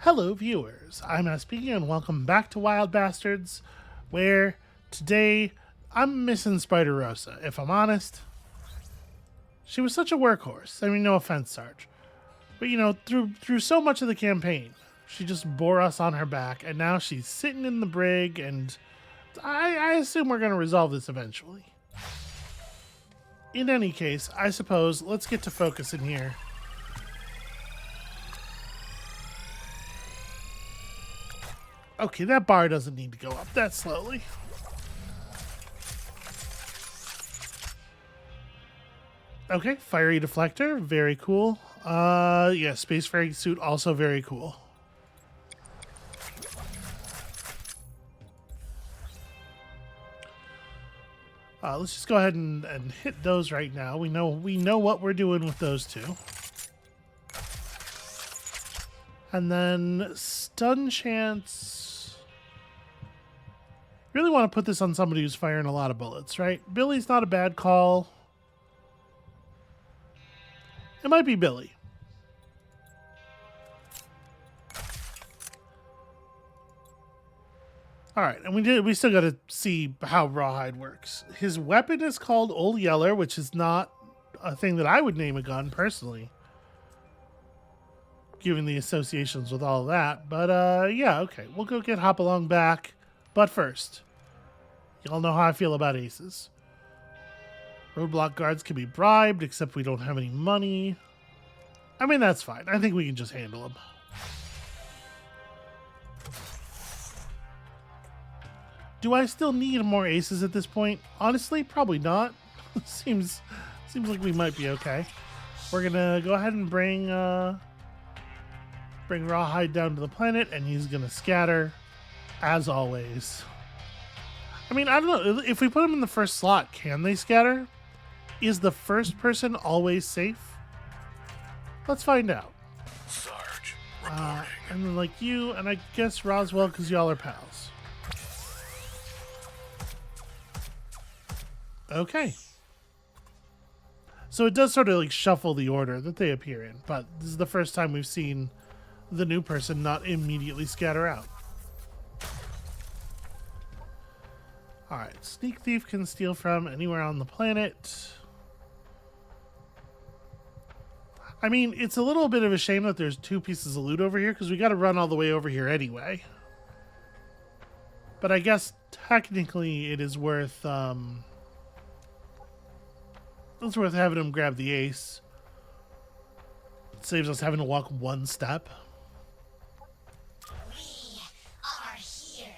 Hello, viewers. I'm speaking, and welcome back to Wild Bastards, where today I'm missing Spider Rosa. If I'm honest, she was such a workhorse. I mean, no offense, Sarge, but through so much of the campaign, she just bore us on her back, and now she's sitting in the brig. And I assume we're going to resolve this eventually. In any case, I suppose let's get to focusing here. Okay, that bar doesn't need to go up that slowly. Okay, fiery deflector, very cool. Yeah, spacefaring suit, also very cool. Let's just go ahead and hit those right now. We know what we're doing with those two. And then stun chance. Really want to put this on somebody who's firing a lot of bullets, right? Billy's not a bad call. It might be Billy. All right, and we still got to see how Rawhide works. His weapon is called Old Yeller, which is not a thing that I would name a gun personally, given the associations with all of that. But yeah, okay, we'll go get Hopalong back. But first, y'all know how I feel about aces. Roadblock guards can be bribed, except we don't have any money. I mean, that's fine. I think we can just handle them. Do I still need more aces at this point? Honestly, probably not. Seems like we might be okay. We're gonna go ahead and bring Rawhide down to the planet, and he's gonna scatter, as always. I mean, I don't know. If we put him in the first slot, can they scatter? Is the first person always safe? Let's find out. Sarge, and then like you, and I guess Roswell, because y'all are pals. Okay. So it does sort of like shuffle the order that they appear in, but this is the first time we've seen the new person not immediately scatter out. Alright, Sneak Thief can steal from anywhere on the planet. I mean, it's a little bit of a shame that there's two pieces of loot over here, because we got to run all the way over here anyway. But I guess technically it is worth it's worth having him grab the ace. It saves us having to walk one step. We are here.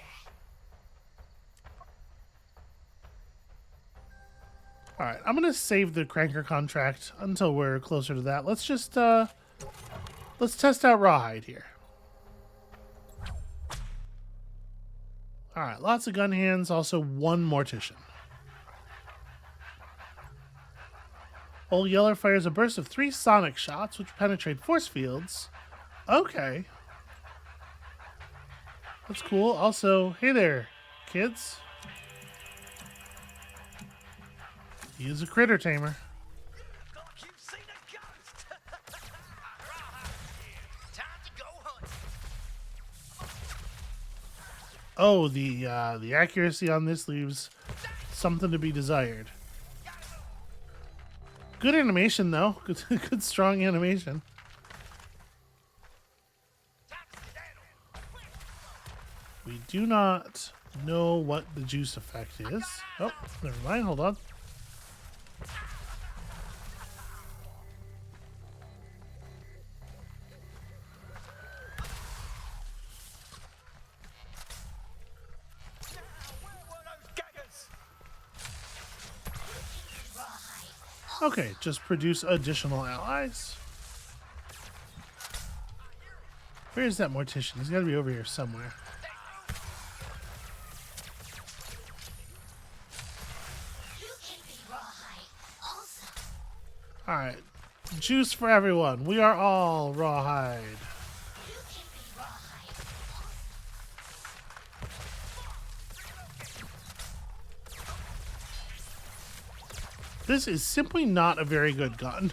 Alright, I'm going to save the Cranker contract until we're closer to that. Let's just, let's test out Rawhide here. Alright, lots of gun hands, also one Mortician. Old Yeller fires a burst of 3 sonic shots, which penetrate force fields. Okay. That's cool. Also, hey there, kids. He is a critter tamer. Oh, the accuracy on this leaves something to be desired. Good animation, though. Good strong animation. We do not know what the juice effect is. Oh, never mind. Hold on. Okay, just produce additional allies. Where is that Mortician? He's got to be over here somewhere. You can be Rawhide also. Alright, juice for everyone. We are all Rawhide. You can be Rawhide This is simply not a very good gun.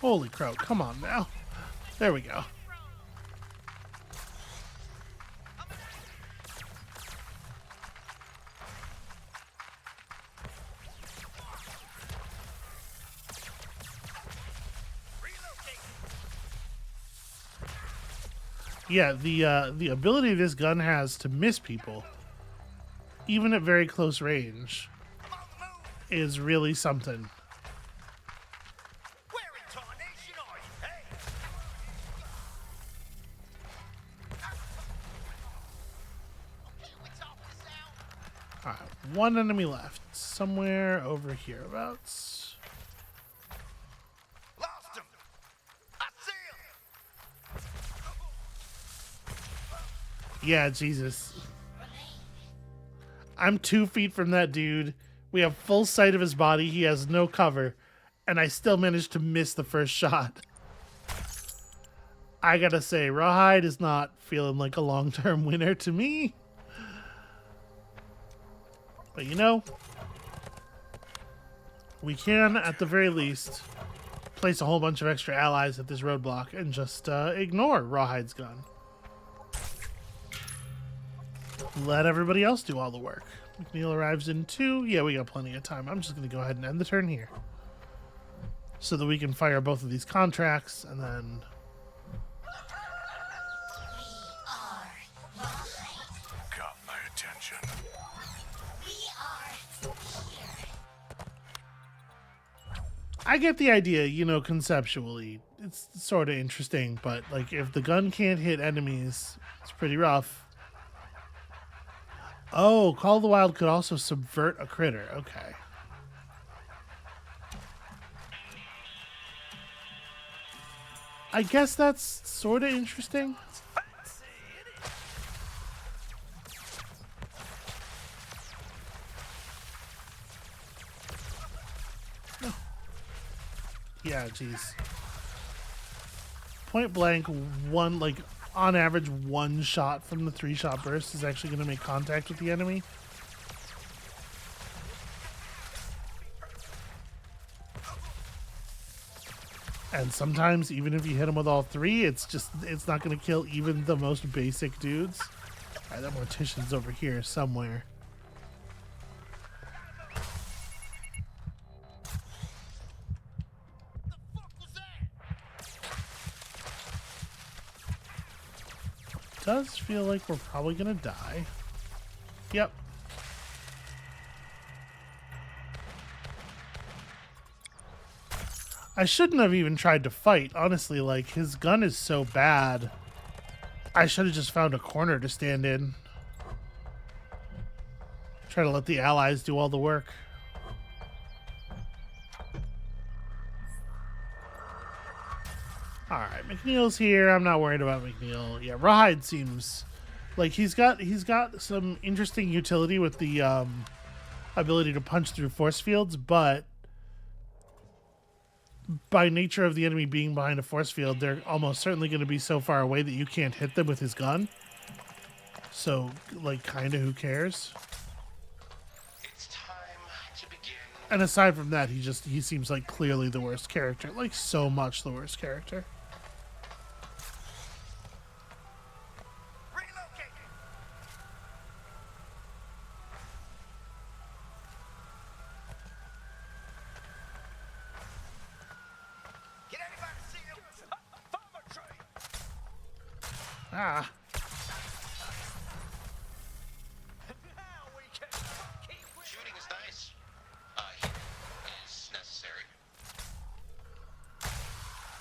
Holy crow, come on now. There we go. Yeah, the ability this gun has to miss people, even at very close range, is really something. Where in tarnation are you, hey? Okay, we talk this out. Alright, one enemy left. Somewhere over hereabouts. Lost him. I see him. Yeah, Jesus. I'm 2 feet from that dude. We have full sight of his body. He has no cover. And I still managed to miss the first shot. I gotta say, Rawhide is not feeling like a long-term winner to me. But you know, we can, at the very least, place a whole bunch of extra allies at this roadblock and just ignore Rawhide's gun. Let everybody else do all the work. McNeil arrives in 2. Yeah, we got plenty of time. I'm just going to go ahead and end the turn here. So that we can fire both of these contracts, and then... Got my attention. We are here. I get the idea, you know, conceptually. It's sort of interesting, but, like, if the gun can't hit enemies, it's pretty rough. Oh, Call of the Wild could also subvert a critter. Okay. I guess that's sort of interesting. Fancy, innit? Yeah, jeez. Point blank, one, like, on average, one shot from the 3-shot burst is actually going to make contact with the enemy. And sometimes, even if you hit them with all 3, it's not going to kill even the most basic dudes. Alright, that mortician's over here somewhere. The fuck was that? Does feel like we're probably going to die. Yep. I shouldn't have even tried to fight, honestly. Like, his gun is so bad. I should have just found a corner to stand in. Try to let the allies do all the work. Alright, McNeil's here. I'm not worried about McNeil. Yeah, Rawhide seems like he's got some interesting utility with the ability to punch through force fields, but by nature of the enemy being behind a force field, they're almost certainly going to be so far away that you can't hit them with his gun. So, like, kind of who cares? It's time to begin. And aside from that, he seems like clearly the worst character. Like, so much the worst character. Relocate. Can anybody see him? Farmer tree. Ah. Now we can keep Shooting is nice. Hitting is necessary.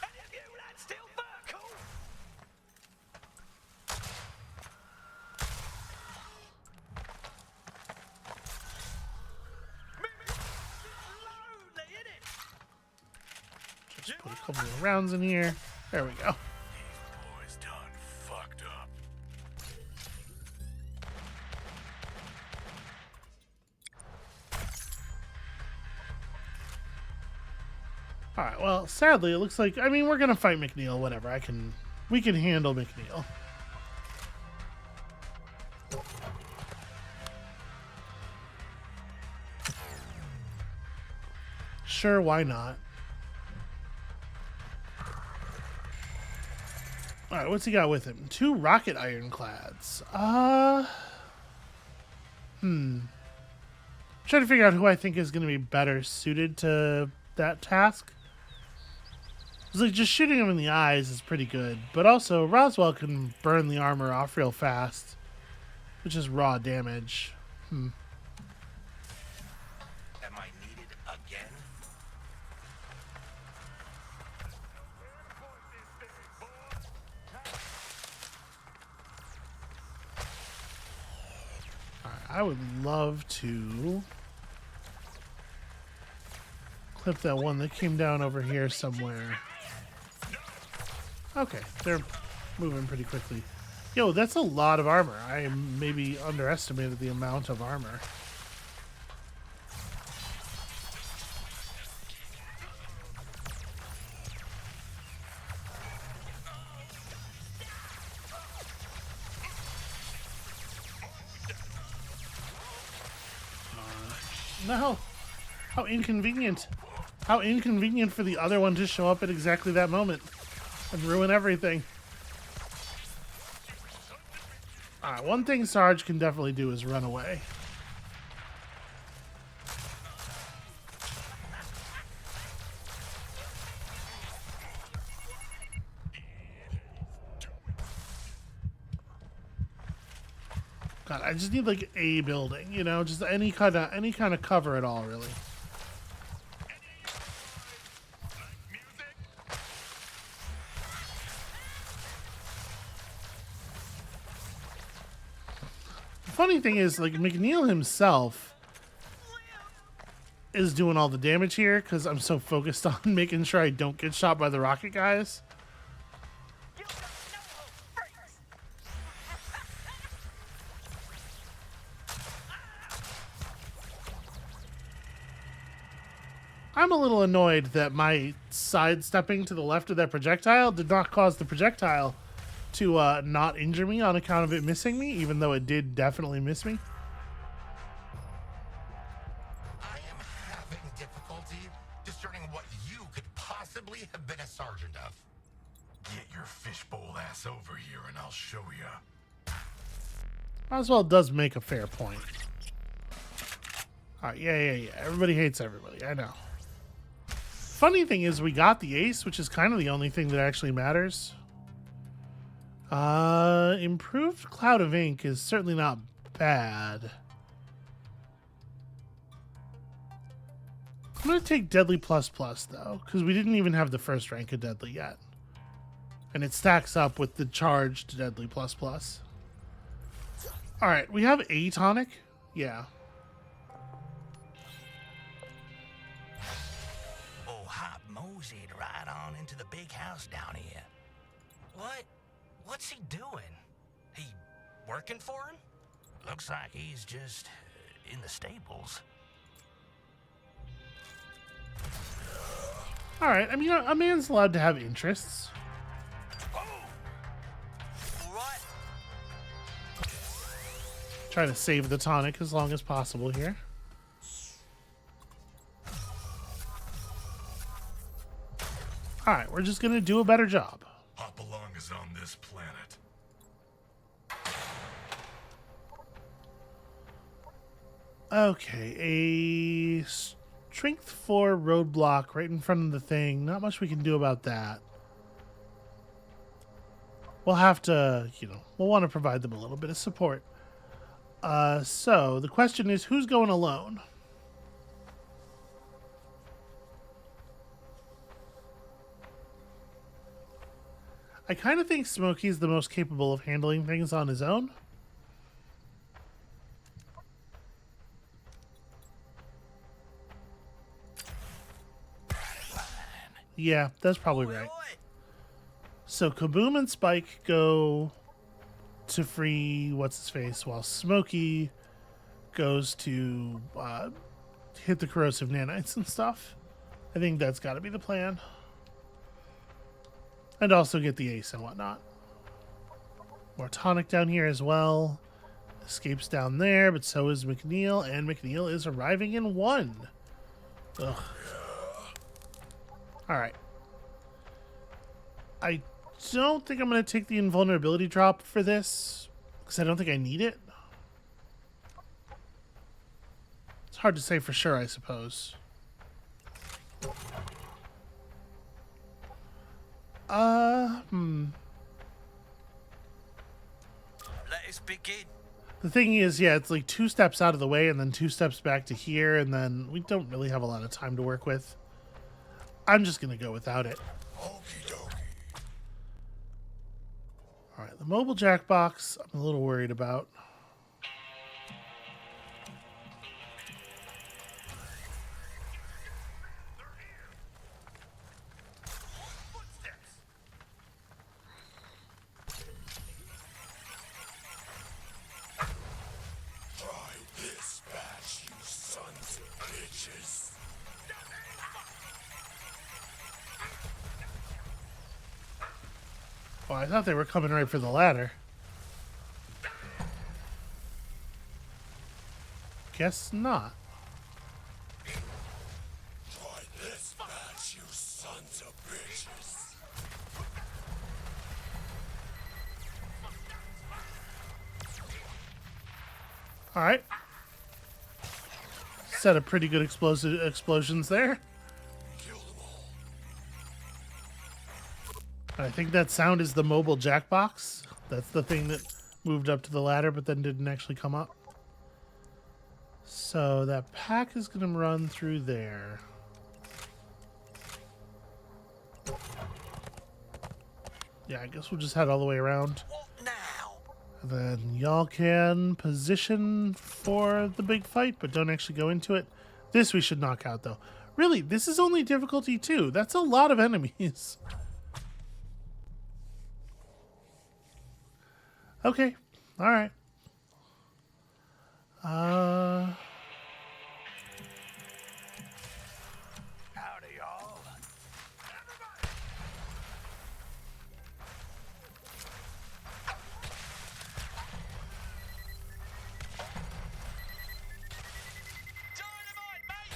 Any of you lads still vertical? Lonely, innit? Just put a couple of rounds in here. There we go. Boys done fucked up. Alright, well, sadly, it looks like... I mean, we're going to fight McNeil, whatever. We can handle McNeil. Sure, why not? Alright, what's he got with him? 2 rocket ironclads. Trying to figure out who I think is going to be better suited to that task. It's like just shooting him in the eyes is pretty good, but also Roswell can burn the armor off real fast, which is raw damage. Am I needed again? I would love to clip that one that came down over here somewhere. Okay, they're moving pretty quickly. Yo, that's a lot of armor. I maybe underestimated the amount of armor. No! How inconvenient. How inconvenient for the other one to show up at exactly that moment and ruin everything. Alright, one thing Sarge can definitely do is run away. God, I just need like a building, you know, just any kind of cover at all, really. The funny thing is, like, McNeil himself is doing all the damage here because I'm so focused on making sure I don't get shot by the rocket guys. I'm a little annoyed that my sidestepping to the left of that projectile did not cause the projectile to not injure me on account of it missing me, even though it did definitely miss me. I am having difficulty discerning what you could possibly have been a sergeant of. Get your fishbowl ass over here and I'll show ya. Roswell does make a fair point. Alright, yeah. Everybody hates everybody, I know. Funny thing is, we got the ace, which is kind of the only thing that actually matters. Improved cloud of ink is certainly not bad. I'm going to take Deadly Plus Plus, though, because we didn't even have the first rank of Deadly yet. And it stacks up with the charged Deadly Plus Plus. Alright, we have a tonic? Yeah. Oh, Hop moseyed right on into the big house down here. What? What's he doing? He working for him? Looks like he's just in the stables. Alright, I mean, a man's allowed to have interests. What? Try to save the tonic as long as possible here. Alright, we're just gonna do a better job. Hopalong is on this planet. Okay, a strength 4 roadblock right in front of the thing. Not much we can do about that. We'll have to, you know, we'll want to provide them a little bit of support. So the question is, who's going alone? I kind of think Smokey's the most capable of handling things on his own. Yeah, that's probably right. So Kaboom and Spike go to free what's-his-face, while Smokey goes to hit the corrosive nanites and stuff. I think that's got to be the plan. And also get the ace and whatnot. More tonic down here as well. Escapes down there, but so is McNeil, and McNeil is arriving in 1. Ugh. Alright. I don't think I'm going to take the invulnerability drop for this, because I don't think I need it. It's hard to say for sure, I suppose. Let us begin. The thing is, yeah, it's like 2 steps out of the way and then 2 steps back to here, and then we don't really have a lot of time to work with. I'm just going to go without it. Okie dokie. All right, the mobile jackbox, I'm a little worried about. Try this batch, you sons of bitches. Oh, I thought they were coming right for the ladder. Guess not. Try this batch, you sons of bitches. All right. Set of pretty good explosions there. Kill them all. I think that sound is the mobile jackbox. That's the thing that moved up to the ladder but then didn't actually come up. So that pack is going to run through there. Yeah, I guess we'll just head all the way around. What now? And then y'all can position for the big fight, but don't actually go into it. This we should knock out, though. Really, this is only difficulty 2. That's a lot of enemies. Okay. All right. Howdy, y'all. Dynamite, mate!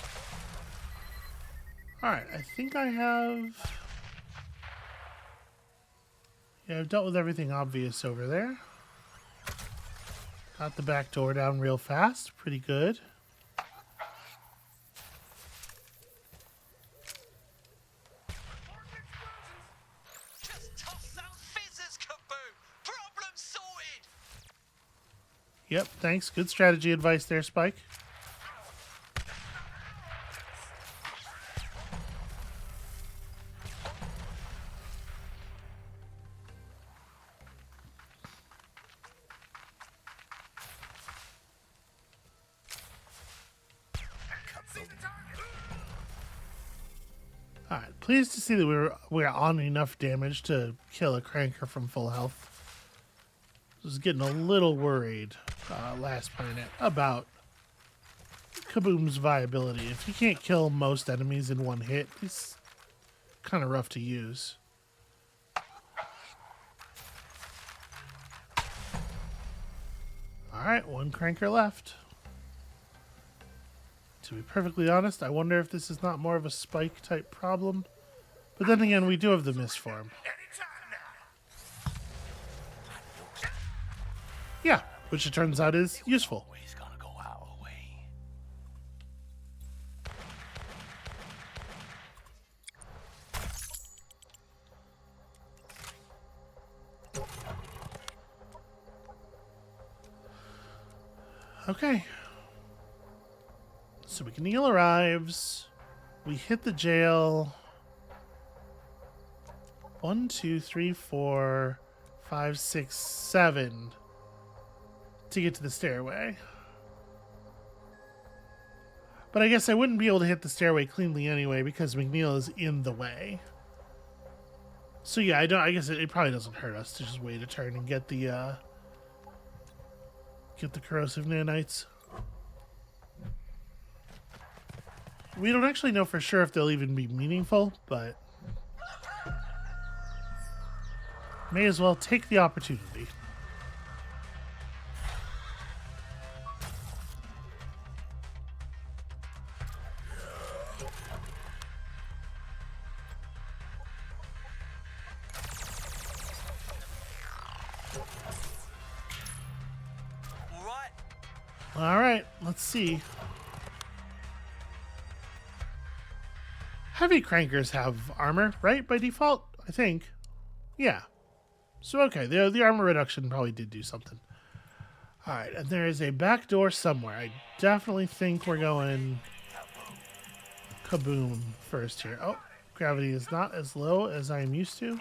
All right. I think I have... Yeah, I've dealt with everything obvious over there. Got the back door down real fast. Pretty good. Just toss those fizzers, kaboom! Problem sorted! Yep, thanks. Good strategy advice there, Spike. Alright, pleased to see that we're on enough damage to kill a cranker from full health. Was getting a little worried last planet about Kaboom's viability. If you can't kill most enemies in one hit, it's kind of rough to use. Alright, 1 cranker left. To be perfectly honest, I wonder if this is not more of a Spike type problem. But then again, we do have the misform. Yeah, which it turns out is useful. Always gonna go our way. Okay. So McNeil arrives. We hit the jail. 1, 2, 3, 4, 5, 6, 7 to get to the stairway. But I guess I wouldn't be able to hit the stairway cleanly anyway because McNeil is in the way. So yeah, I guess it probably doesn't hurt us to just wait a turn and get the corrosive nanites. We don't actually know for sure if they'll even be meaningful, but may as well take the opportunity. All right, let's see. Heavy crankers have armor, right? By default, I think. Yeah. So, okay, the armor reduction probably did do something. All right, and there is a back door somewhere. I definitely think we're going kaboom first here. Oh, gravity is not as low as I am used to.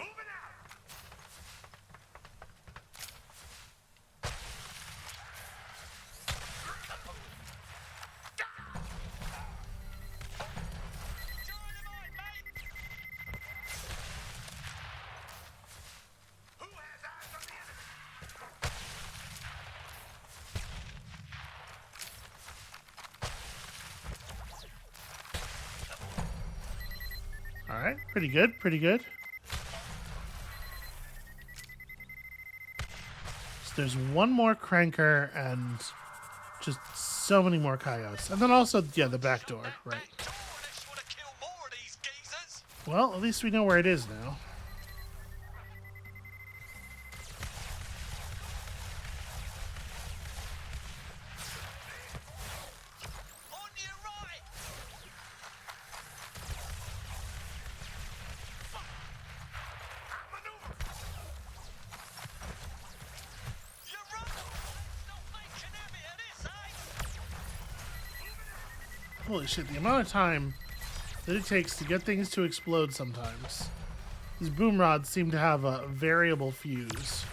All right, pretty good, pretty good. So there's one more cranker and just so many more coyotes. And then also, yeah, the back door, right. Well, at least we know where it is now. Holy shit, the amount of time that it takes to get things to explode sometimes. These boom rods seem to have a variable fuse.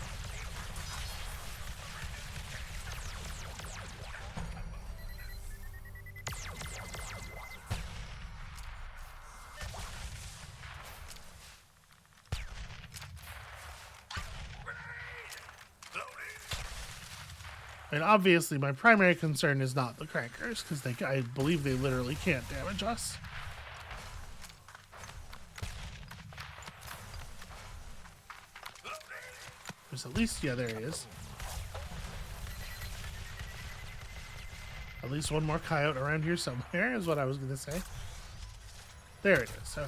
And obviously, my primary concern is not the crankers, because I believe they literally can't damage us. There's at least, yeah, there he is. At least one more coyote around here somewhere, is what I was going to say. There it is, okay.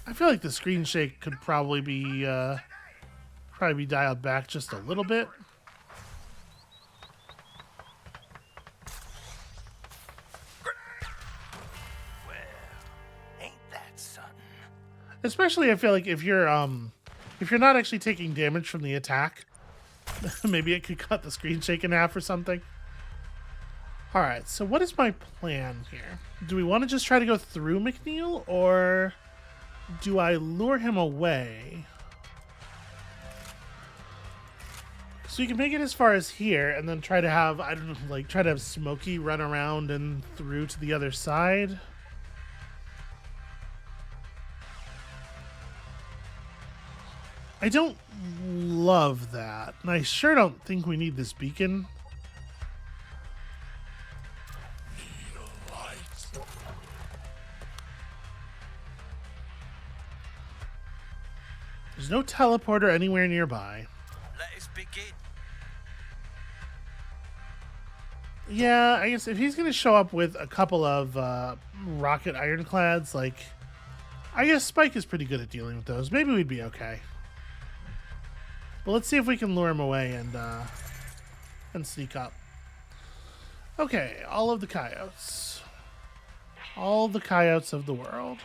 I feel like the screen shake could probably be dialed back just a little bit. Well, ain't that something? Especially, I feel like if you're not actually taking damage from the attack, maybe it could cut the screen shake in half or something. All right, so what is my plan here? Do we want to just try to go through McNeil, or do I lure him away? So you can make it as far as here and then try to have, I don't know, like try to have Smokey run around and through to the other side. I don't love that. And I sure don't think we need this beacon. There's no teleporter anywhere nearby. Let us begin. Yeah, I guess if he's going to show up with a couple of rocket ironclads, like, I guess Spike is pretty good at dealing with those. Maybe we'd be okay. But let's see if we can lure him away and sneak up. Okay, all of the coyotes. All the coyotes of the world.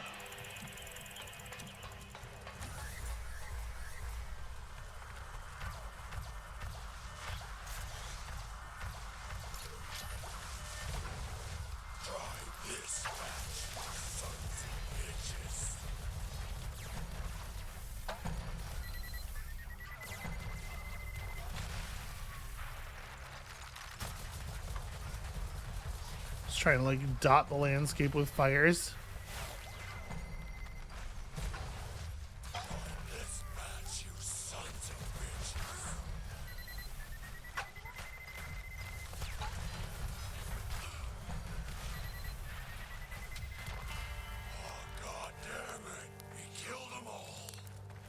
Trying to like dot the landscape with fires.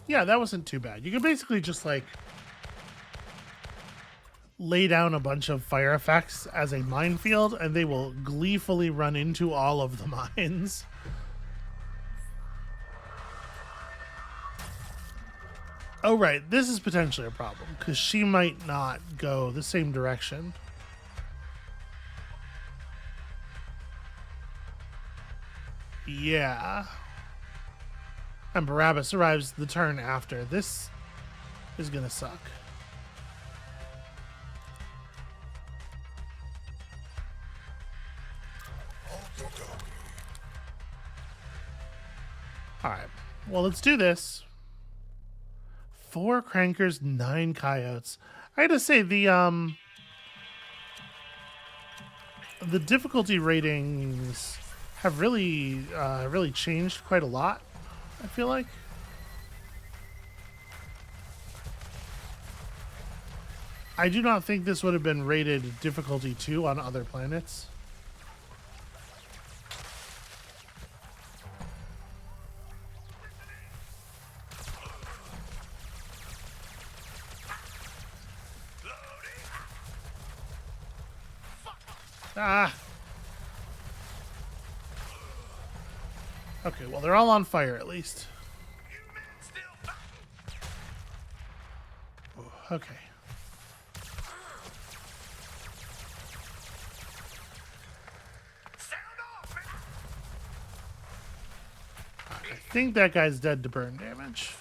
Yeah, that wasn't too bad. You can basically just like lay down a bunch of fire effects as a minefield, and they will gleefully run into all of the mines. Oh, right. This is potentially a problem because she might not go the same direction. Yeah. And Barabbas arrives the turn after. This is gonna suck. Alright. Well, let's do this. 4 crankers, 9 coyotes. I gotta say, the difficulty ratings have really really changed quite a lot, I feel like. I do not think this would have been rated difficulty 2 on other planets. Ah! Okay, well, they're all on fire at least. Ooh, okay. I think that guy's dead to burn damage.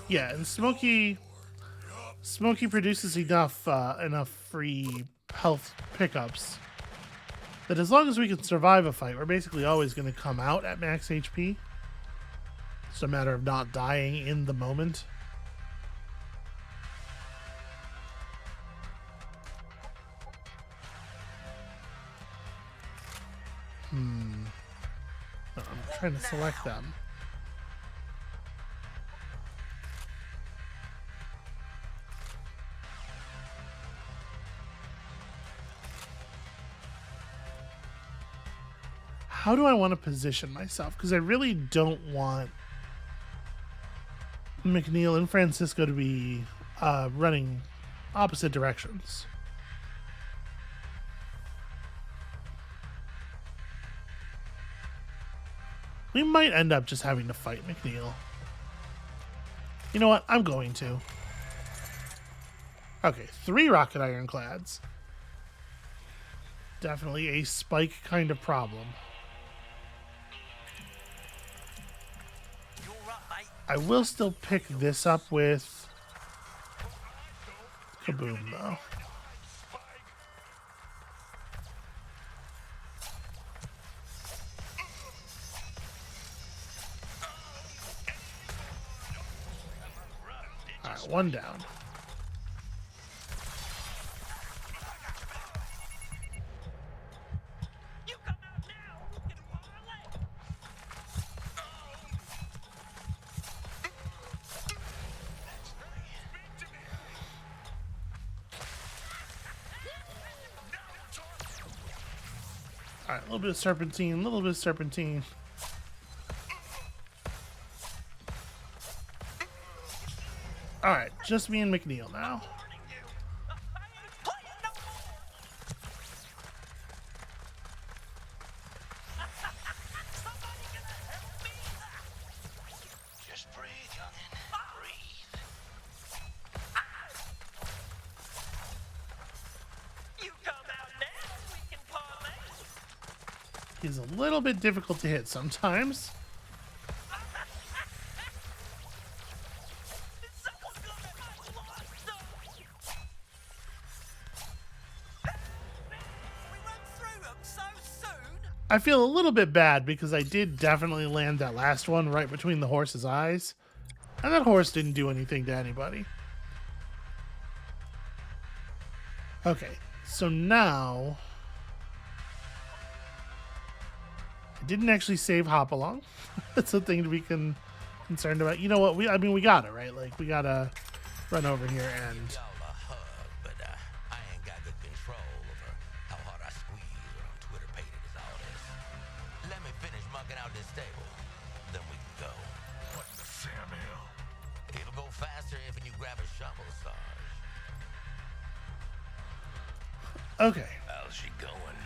Yeah, and Smokey produces enough free health pickups that as long as we can survive a fight, we're basically always going to come out at max HP. It's a matter of not dying in the moment. No, I'm trying to select them. How do I want to position myself? Because I really don't want McNeil and Francisco to be running opposite directions. We might end up just having to fight McNeil. You know what? I'm going to. Okay, 3 rocket ironclads. Definitely a spike kind of problem. I will still pick this up with Kaboom, though. Alright, 1 down. Alright, a little bit of serpentine, a little bit of serpentine. Alright, just me and McNeil now. Just breathe, youngin'. Breathe. You come out now, we can parlay. He's a little bit difficult to hit sometimes. I feel a little bit bad because I did definitely land that last one right between the horse's eyes. And that horse didn't do anything to anybody. Okay, so now... I didn't actually save Hopalong. That's a thing to be concerned about. You know what? We gotta, right? Like, we gotta run over here and... Y'all a hug, but I ain't got good control over how hard I squeeze or I'm Twitter pated as all this. Let me finish mucking out this stable, then we can go. What the Samuel? It'll go faster if you grab a shovel, Sarge. Okay. How's she going?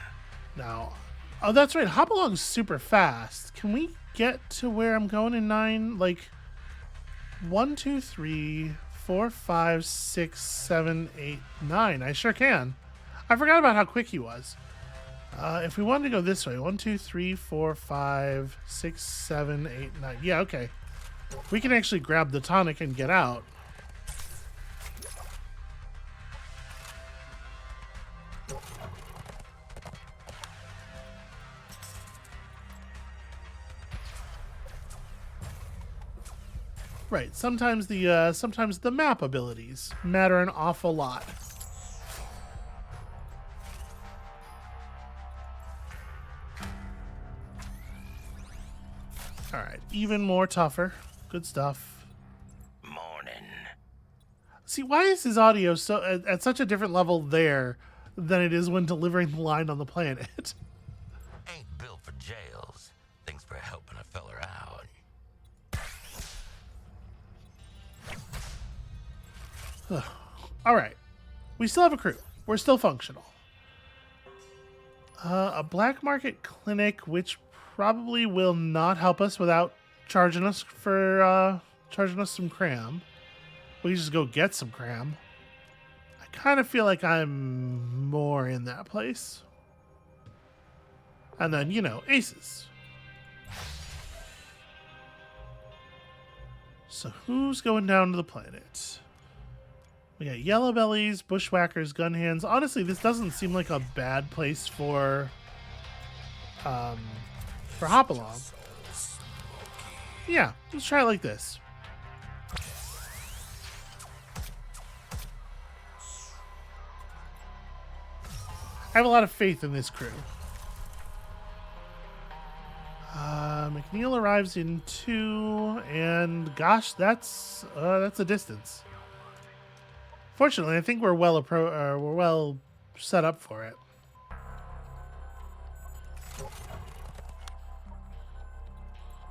Now... Oh, that's right. Hopalong's super fast. Can we get to where I'm going in 9? Like, 1, 2, 3, 4, 5, 6, 7, 8, 9. I sure can. I forgot about how quick he was. If we wanted to go this way, 1, 2, 3, 4, 5, 6, 7, 8, 9. Yeah, okay. We can actually grab the tonic and get out. Right. Sometimes the map abilities matter an awful lot. All right. Even more tougher. Good stuff. Morning. See, why is his audio so at such a different level there than it is when delivering the line on the planet? Ain't built for jails. Thanks for helping a feller out. All right. We still have a crew. We're still functional. A black market clinic, which probably will not help us without charging us some cram. We can just go get some cram. I kind of feel like I'm more in that place. And then, you know, aces. So who's going down to the planet? We got yellow bellies, bushwhackers, gun hands. Honestly, this doesn't seem like a bad place for Hopalong. Yeah, let's try it like this. I have a lot of faith in this crew. McNeil arrives in 2, and gosh, that's a distance. Fortunately, I think we're well set up for it.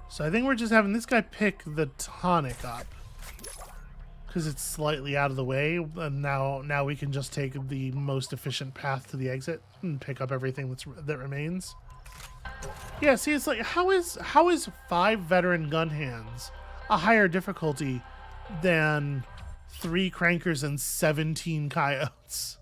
So I think we're just having this guy pick the tonic up because it's slightly out of the way, and now we can just take the most efficient path to the exit and pick up everything that remains. Yeah, see, it's like how is 5 veteran gun hands a higher difficulty than 3 crankers and 17 coyotes?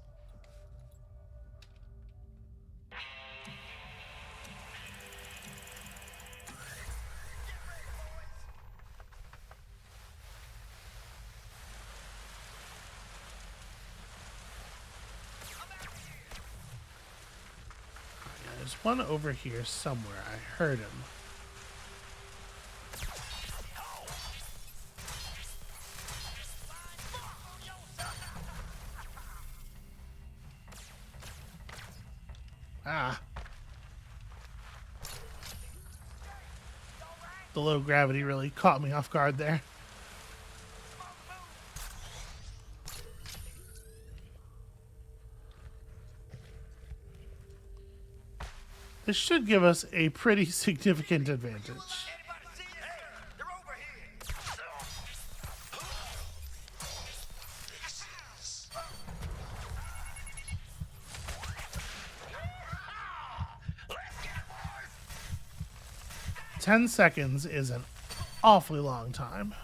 There's one over here somewhere. I heard him. Ah. The low gravity really caught me off guard there. This should give us a pretty significant advantage. 10 seconds is an awfully long time.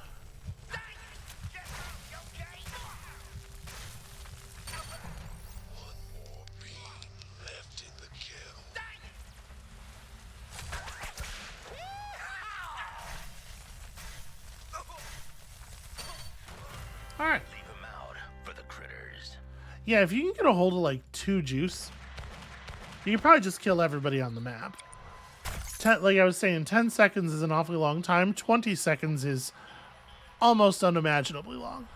Alright. Leave him out for the critters. Yeah, if you can get a hold of like 2 juice, you can probably just kill everybody on the map. Like I was saying, 10 seconds is an awfully long time. 20 seconds is almost unimaginably long.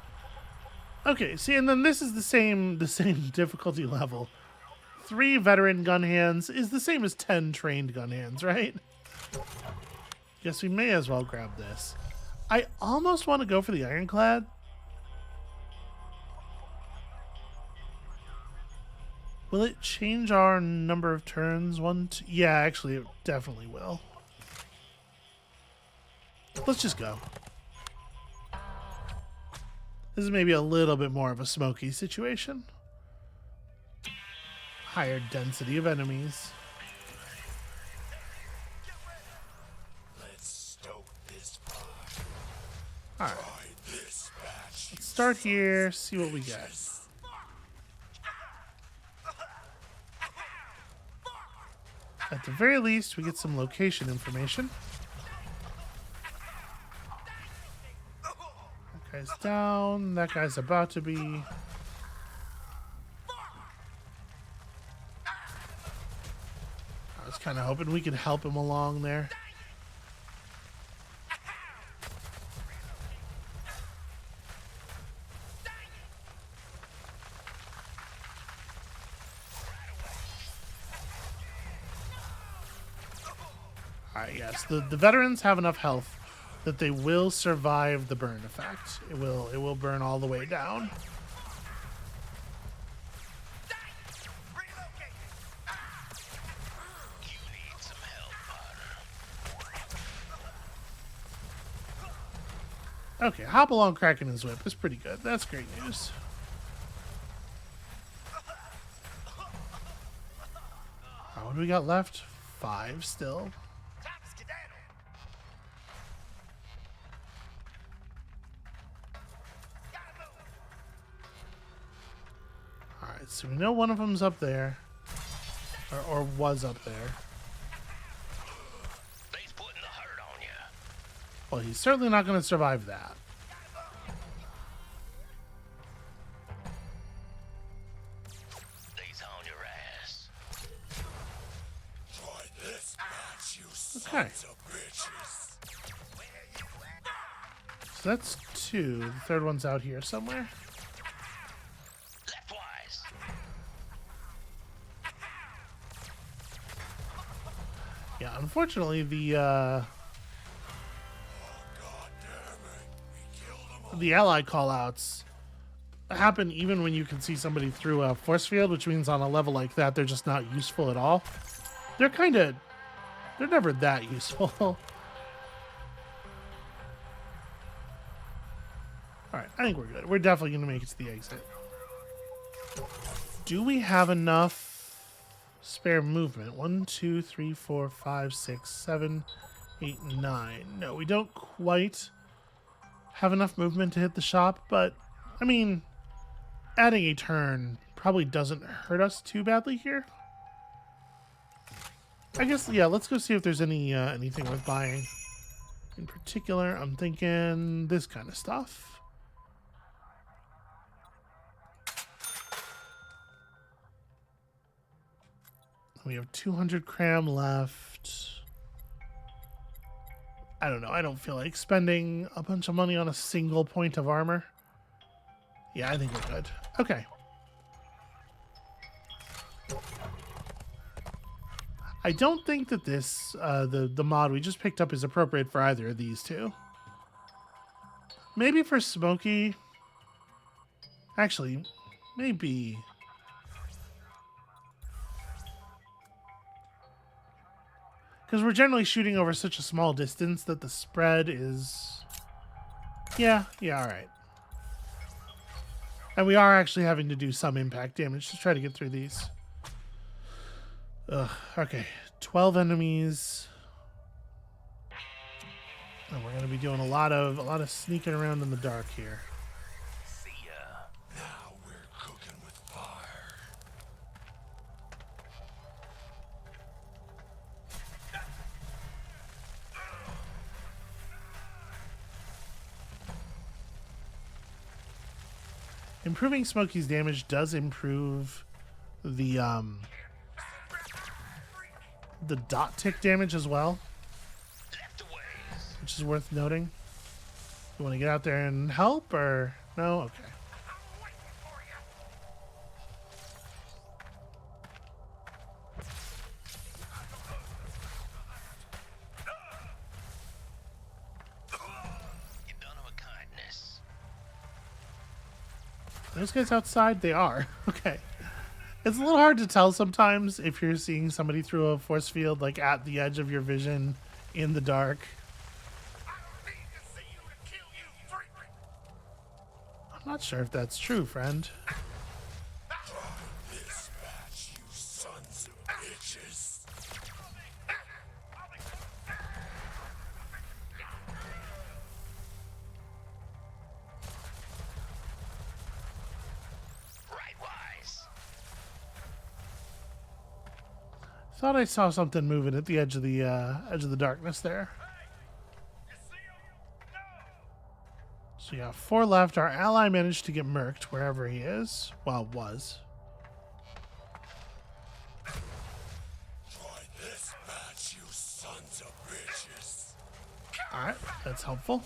Okay, see, and then this is the same difficulty level. 3 veteran gun hands is the same as 10 trained gun hands, right? Guess we may as well grab this. I almost want to go for the ironclad. Will it change our number of turns? 1, 2... Yeah, actually, it definitely will. Let's just go. This is maybe a little bit more of a smoky situation. Higher density of enemies. Let's stoke this fire. Alright. Try start here, see what we get. At the very least, we get some location information. That guy's down. That guy's about to be. I was kind of hoping we could help him along there. Alright, yes. The veterans have enough health that they will survive the burn effect. It will burn all the way down. You need some help, partner. Okay, Hopalong cracking his whip is pretty good. That's great news. What do we got left? 5 still. Alright, so we know one of them's up there. Or was up there. They's putting the hurt on you. Well, he's certainly not going to survive that. They's on your ass. Try this match, you Okay. sons of bitches. So that's 2. The third one's out here somewhere. Leftwise. Yeah, unfortunately, the God damn it. We killed them all. the ally callouts happen even when you can see somebody through a force field, which means on a level like that, they're just not useful at all. They're never that useful. Alright, I think we're good. We're definitely going to make it to the exit. Do we have enough spare movement? 1, 2, 3, 4, 5, 6, 7, 8, 9. No, we don't quite have enough movement to hit the shop, but, I mean, adding a turn probably doesn't hurt us too badly here. I guess, yeah, let's go see if there's anything worth buying. In particular, I'm thinking this kind of stuff. We have 200 cram left. I don't know. I don't feel like spending a bunch of money on a single point of armor. Yeah, I think we're good. Okay. I don't think that this, the mod we just picked up is appropriate for either of these two. Maybe for Smokey. Actually, maybe. Because we're generally shooting over such a small distance that the spread is... Yeah, alright. And we are actually having to do some impact damage to try to get through these. Ugh, okay. 12 enemies. And we're going to be doing a lot of sneaking around in the dark here. See ya. Now we're cooking with fire. Improving Smokey's damage does improve the dot tick damage as well, Leftaways. which is worth noting. You want to get out there and help, or no? Okay. You done him a kindness. Those guys outside? They are. Okay. It's a little hard to tell sometimes if you're seeing somebody through a force field, like at the edge of your vision in the dark. I'm not sure if that's true, friend. This match, you sons of bitches. Thought I saw something moving at the edge of the darkness there. So yeah, 4 left. Our ally managed to get murked wherever he is. Well, was. Try this match, you sons of bitches. Alright, that's helpful.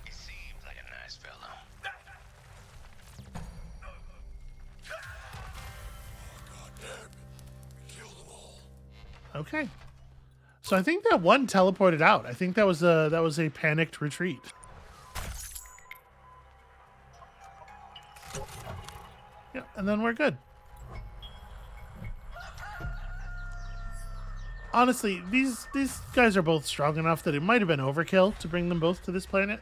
He seems like a nice fellow. God damn it. Kill them all. Okay. So I think that one teleported out. I think that was a panicked retreat. Yeah, and then we're good. Honestly, these guys are both strong enough that it might have been overkill to bring them both to this planet.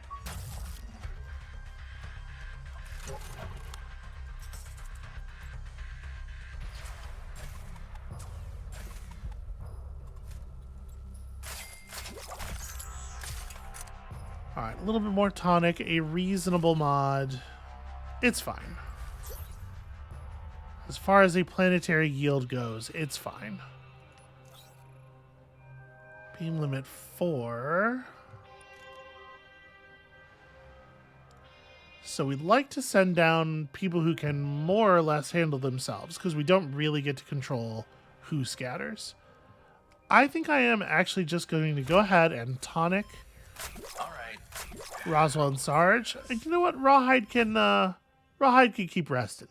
Alright, a little bit more tonic, a reasonable mod. It's fine. As far as a planetary yield goes, it's fine. Beam limit 4. So we'd like to send down people who can more or less handle themselves, because we don't really get to control who scatters. I think I am actually just going to go ahead and tonic All right. Roswell and Sarge. And you know what? Rawhide can keep resting.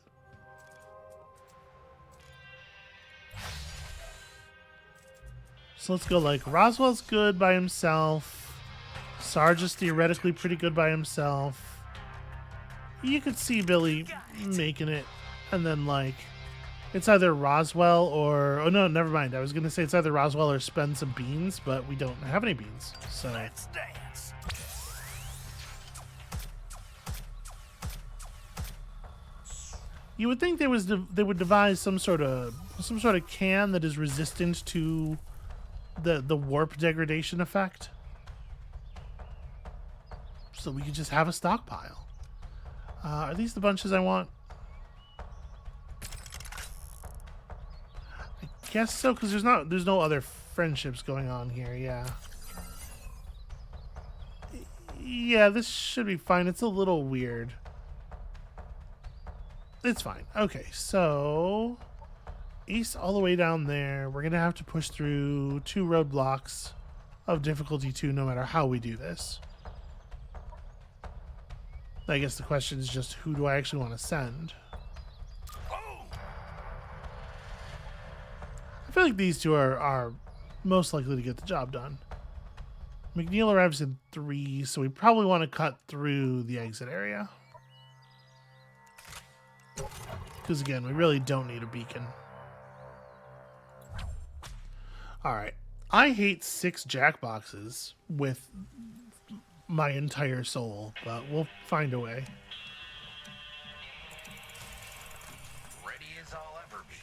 So let's go like Roswell's good by himself. Sarge is theoretically pretty good by himself. You could see Billy making it. And then like it's either Roswell or oh no, never mind. I was gonna say it's either Roswell or spend some beans, but we don't have any beans. So Let's dance. you would think they would devise some sort of can that is resistant to the warp degradation effect, so we could just have a stockpile. Are these the bunches I want? I guess so, because there's no other friendships going on here. Yeah, this should be fine. It's a little weird. It's fine. Okay, so East all the way down there. We're gonna have to push through 2 roadblocks of difficulty 2 no matter how we do this. I guess the question is just who do I actually want to send? I feel like these two are most likely to get the job done. McNeil arrives in 3, so we probably want to cut through the exit area. Because again, we really don't need a beacon. Alright. I hate 6 jackboxes with my entire soul, but we'll find a way. Ready as I'll ever be.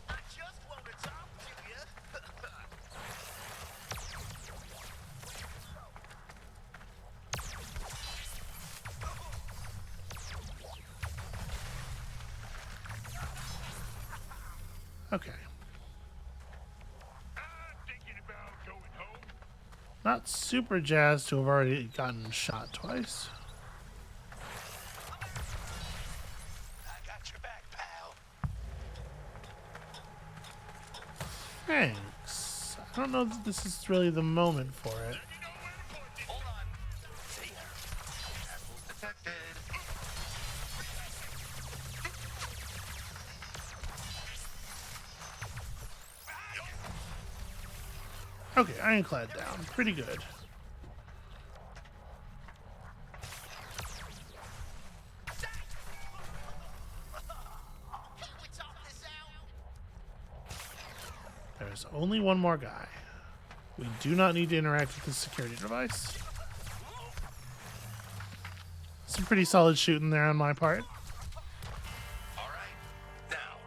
I just want to talk to you. Okay. Not super jazzed to have already gotten shot twice. I got your back, pal. Thanks. I don't know that this is really the moment for it. Hold on. See ya. Apples detected. Okay, ironclad down. Pretty good. Can we talk this out? There's only one more guy. We do not need to interact with the security device. Some pretty solid shooting there on my part. All right. Now,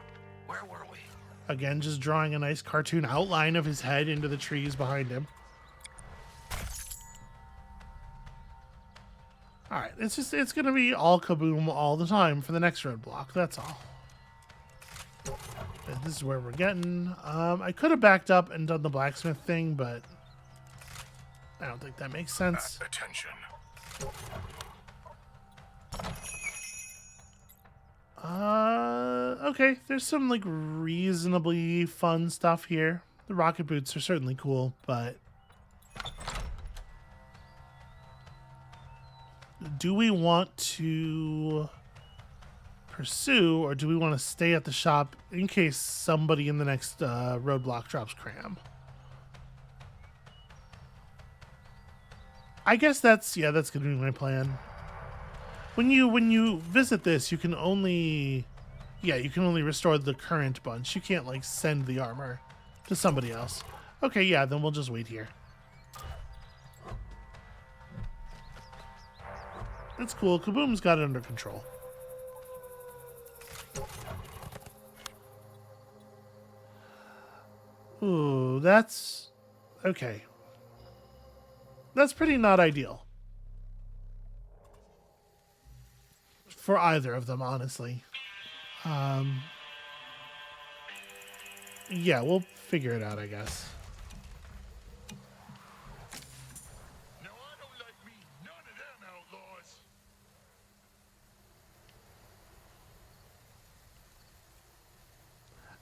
where were we? Again, just drawing a nice cartoon outline of his head into the trees behind him. Alright, it's gonna be all kaboom all the time for the next roadblock, that's all. And this is where we're getting. I could have backed up and done the blacksmith thing, but I don't think that makes sense. Attention. Okay, there's some like reasonably fun stuff here. The rocket boots are certainly cool, but do we want to pursue, or do we want to stay at the shop in case somebody in the next roadblock drops cram? I guess that's gonna be my plan. When you visit this, you can only restore the current bunch. You can't like send the armor to somebody else. Okay, yeah, then we'll just wait here. That's cool. Kaboom's got it under control. Ooh, that's okay. That's pretty not ideal. For either of them, honestly. Yeah, we'll figure it out, I guess. No, I don't like me none of them outlaws.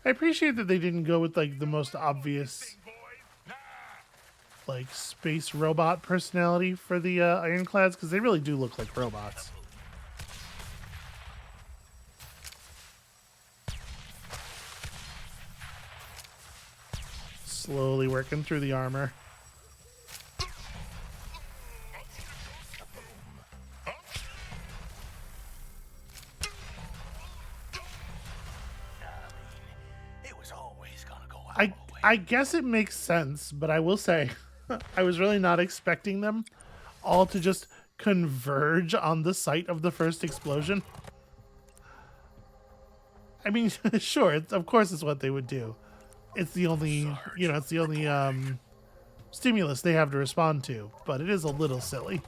I appreciate that they didn't go with like the most obvious Boys, nah. like space robot personality for the ironclads, because they really do look like robots. Slowly working through the armor. It was always gonna go our way. I guess it makes sense, but I will say I was really not expecting them all to just converge on the site of the first explosion. I mean, sure, of course it's what they would do. It's the only, it's the only stimulus they have to respond to, but it is a little silly.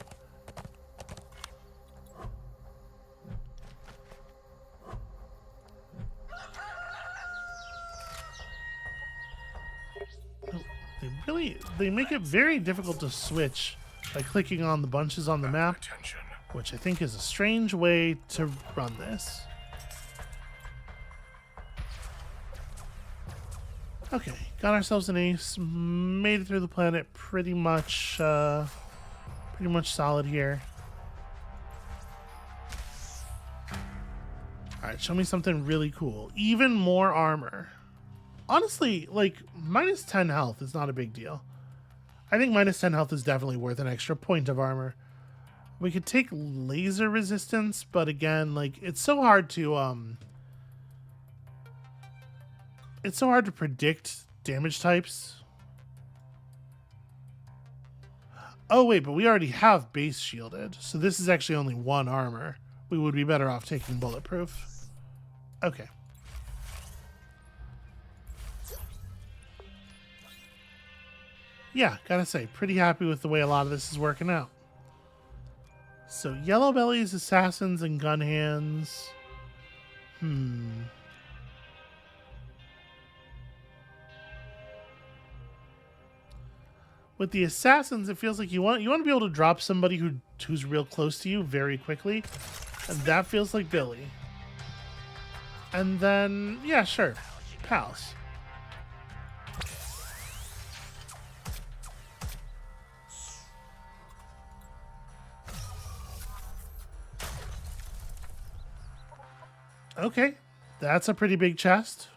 They make it very difficult to switch by clicking on the bunches on the map, Attention. which I think is a strange way to run this. Okay, got ourselves an ace, made it through the planet pretty much solid here. Alright, show me something really cool. Even more armor. Honestly, like, minus 10 health is not a big deal. I think minus 10 health is definitely worth an extra point of armor. We could take laser resistance, but again, like, it's so hard to predict damage types. Oh wait, but we already have base shielded, so this is actually only one armor. We would be better off taking bulletproof. Okay. Yeah, gotta say, pretty happy with the way a lot of this is working out. So, yellow bellies, assassins, and gun hands. With the assassins, it feels like you want to be able to drop somebody who's real close to you very quickly, and that feels like Billy. And then, yeah, sure, pals. Okay, that's a pretty big chest.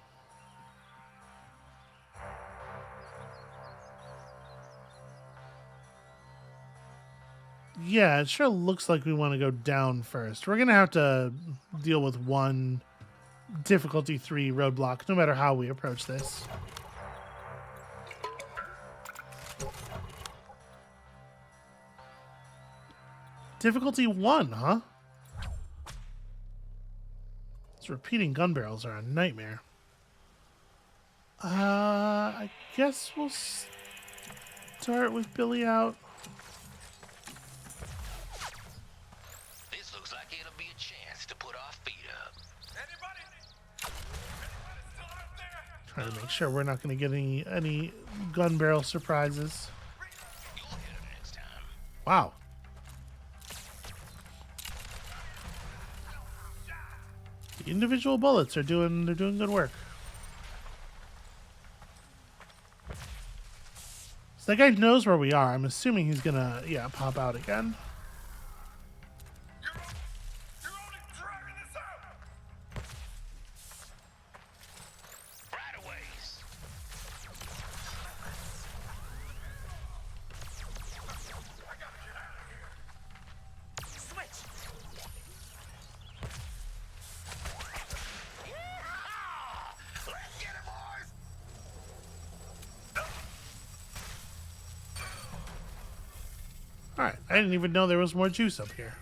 Yeah, it sure looks like we want to go down first. We're going to have to deal with one difficulty 3 roadblock, no matter how we approach this. Difficulty 1, huh? These repeating gun barrels are a nightmare. I guess we'll start with Billy out. my feet up. Trying to make sure we're not going to get any gun barrel surprises. You'll hit him next time. Wow. The individual bullets are doing good work. So that guy knows where we are. I'm assuming he's gonna pop out again. You're only dragging this out. Right away. Switch. Let's get it, boys. All right. I didn't even know there was more juice up here.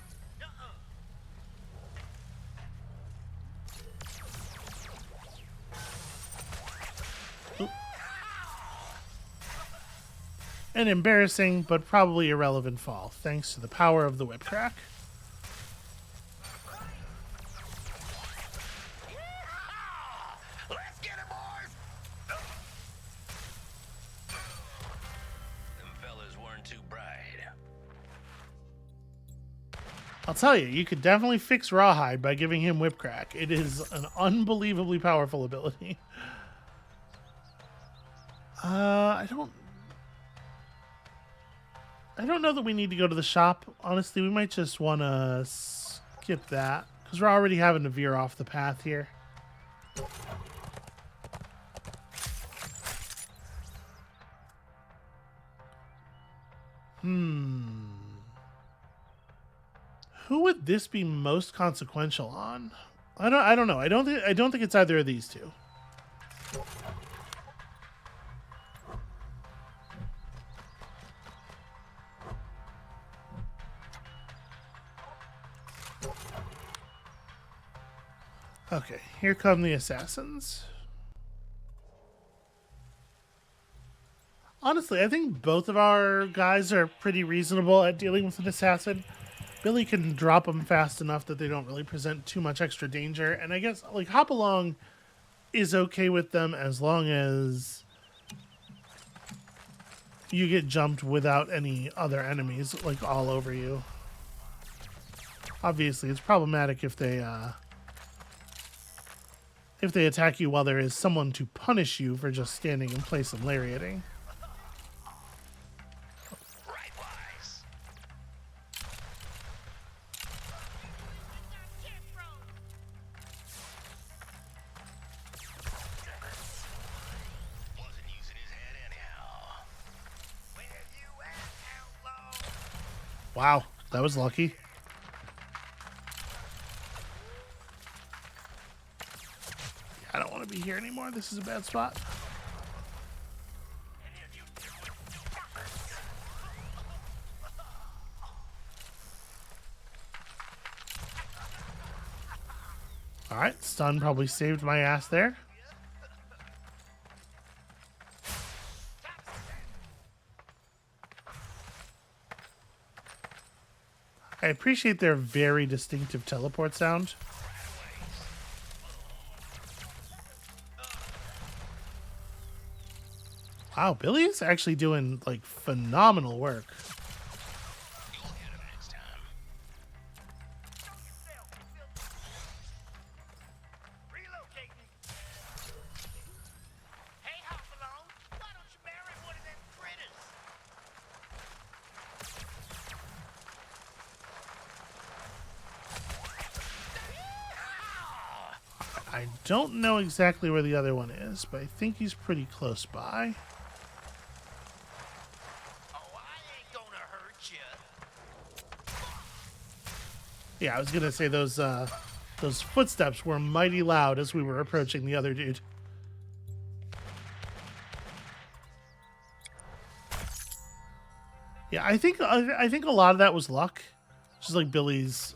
Oop. An embarrassing but probably irrelevant fall, thanks to the power of the whip crack. Let's get it, boys. Them fellas weren't too bright. I'll tell you, you could definitely fix Rawhide by giving him whip crack. It is an unbelievably powerful ability. I don't know that we need to go to the shop. Honestly, we might just want to skip that because we're already having to veer off the path here. Who would this be most consequential on? I don't know. I don't think it's either of these two. Okay, here come the assassins. Honestly, I think both of our guys are pretty reasonable at dealing with an assassin. Billy can drop them fast enough that they don't really present too much extra danger. And I guess, like, Hopalong is okay with them as long as you get jumped without any other enemies, like, all over you. Obviously, it's problematic if they attack you while there is someone to punish you for just standing in place and lariating. Right-wise. Wasn't using his head anyhow. Where you at, outlaw? Wow, that was lucky. I don't want to be here anymore. This is a bad spot. All right, stun probably saved my ass there. I appreciate their very distinctive teleport sound. Wow, Billy's actually doing, like, phenomenal work. You'll hit him next time. Relocating. Hey, Hopalong, why don't you marry one of them critters? I don't know exactly where the other one is, but I think he's pretty close by. Oh, I ain't gonna hurt you. Yeah, I was gonna say those footsteps were mighty loud as we were approaching the other dude. Yeah, I think a lot of that was luck, just like Billy's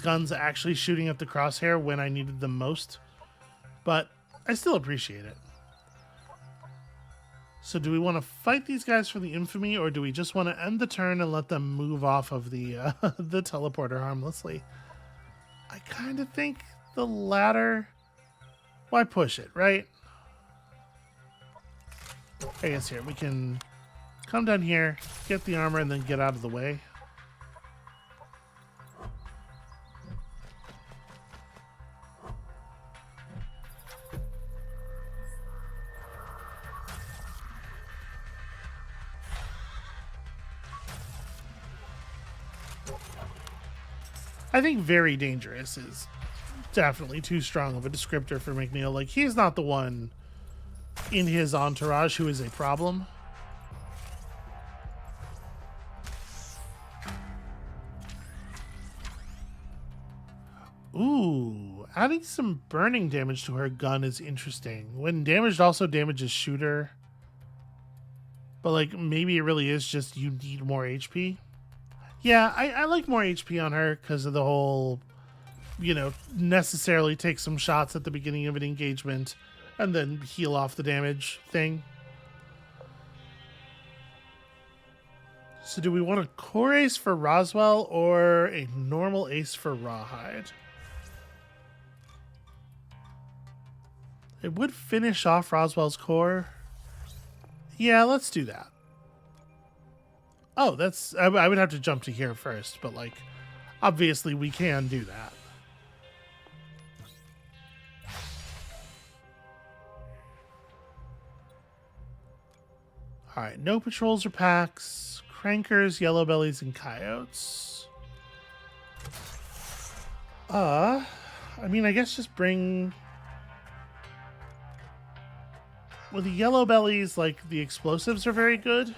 guns actually shooting at the crosshair when I needed them most, but I still appreciate it. So do we want to fight these guys for the infamy, or do we just want to end the turn and let them move off of the the teleporter harmlessly? I kind of think the latter. Why push it, right? I guess here, we can come down here, get the armor, and then get out of the way. I think very dangerous is definitely too strong of a descriptor for McNeil. Like, he's not the one in his entourage who is a problem. Ooh, adding some burning damage to her gun is interesting. When damaged also damages shooter. But, like, maybe it really is just you need more HP. Yeah, I like more HP on her because of the whole, you know, necessarily take some shots at the beginning of an engagement and then heal off the damage thing. So do we want a core ace for Roswell or a normal ace for Rawhide? It would finish off Roswell's core. Yeah, let's do that. Oh, that's... I would have to jump to here first, but, like, obviously we can do that. Alright, no patrols or packs. Crankers, yellow bellies, and coyotes. I mean, I guess just bring... Well, the yellow bellies, like, the explosives are very good.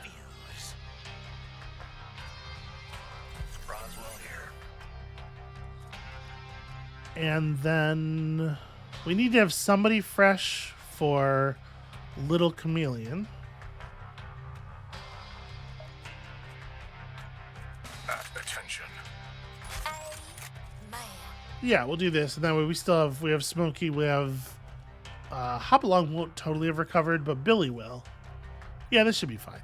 And then we need to have somebody fresh for Little Chameleon. Attention. Yeah, we'll do this, and that way we have Smokey, we have Hopalong won't totally have recovered, but Billy will. Yeah, this should be fine.